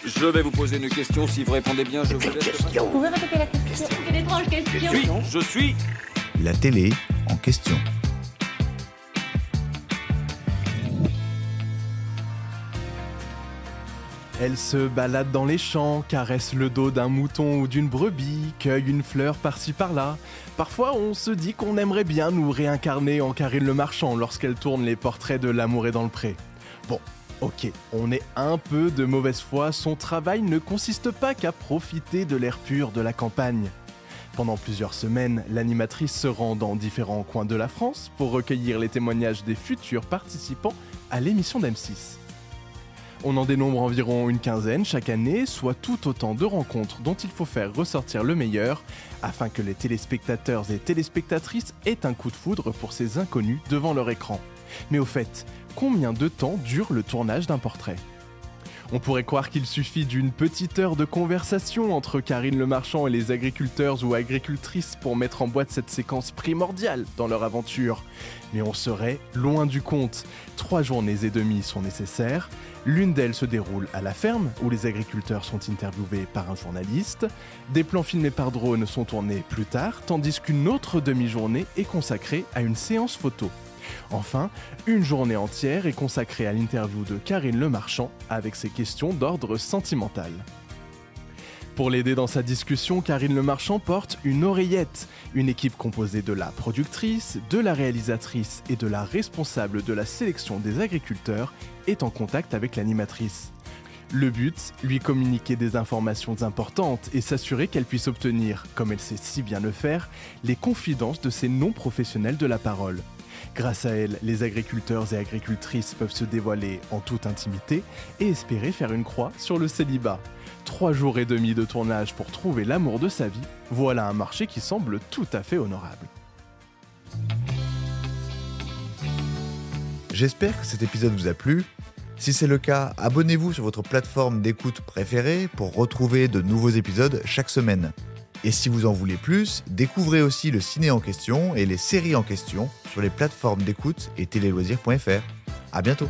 Je vais vous poser une question. Si vous répondez bien, je vous laisse. Vous pouvez répéter la question? Quelle étrange question. Je suis. La télé en question. Elle se balade dans les champs, caresse le dos d'un mouton ou d'une brebis, cueille une fleur par-ci par-là. Parfois, on se dit qu'on aimerait bien nous réincarner en Karine Le Marchand lorsqu'elle tourne les portraits de l'amour est dans le pré. Bon, ok, on est un peu de mauvaise foi, son travail ne consiste pas qu'à profiter de l'air pur de la campagne. Pendant plusieurs semaines, l'animatrice se rend dans différents coins de la France pour recueillir les témoignages des futurs participants à l'émission d'M6. On en dénombre environ une quinzaine chaque année, soit tout autant de rencontres dont il faut faire ressortir le meilleur afin que les téléspectateurs et téléspectatrices aient un coup de foudre pour ces inconnus devant leur écran. Mais au fait, combien de temps dure le tournage d'un portrait ? On pourrait croire qu'il suffit d'une petite heure de conversation entre Karine Le Marchand et les agriculteurs ou agricultrices pour mettre en boîte cette séquence primordiale dans leur aventure. Mais on serait loin du compte. 3 journées et demie sont nécessaires. L'une d'elles se déroule à la ferme, où les agriculteurs sont interviewés par un journaliste. Des plans filmés par drone sont tournés plus tard, tandis qu'une autre demi-journée est consacrée à une séance photo. Enfin, une journée entière est consacrée à l'interview de Karine Le Marchand avec ses questions d'ordre sentimental. Pour l'aider dans sa discussion, Karine Le Marchand porte une oreillette, une équipe composée de la productrice, de la réalisatrice et de la responsable de la sélection des agriculteurs est en contact avec l'animatrice. Le but, lui communiquer des informations importantes et s'assurer qu'elle puisse obtenir, comme elle sait si bien le faire, les confidences de ces non-professionnels de la parole. Grâce à elle, les agriculteurs et agricultrices peuvent se dévoiler en toute intimité et espérer faire une croix sur le célibat. 3 jours et demi de tournage pour trouver l'amour de sa vie, voilà un marché qui semble tout à fait honorable. J'espère que cet épisode vous a plu. Si c'est le cas, abonnez-vous sur votre plateforme d'écoute préférée pour retrouver de nouveaux épisodes chaque semaine. Et si vous en voulez plus, découvrez aussi le ciné en question et les séries en question sur les plateformes d'écoute et téléloisirs.fr. À bientôt.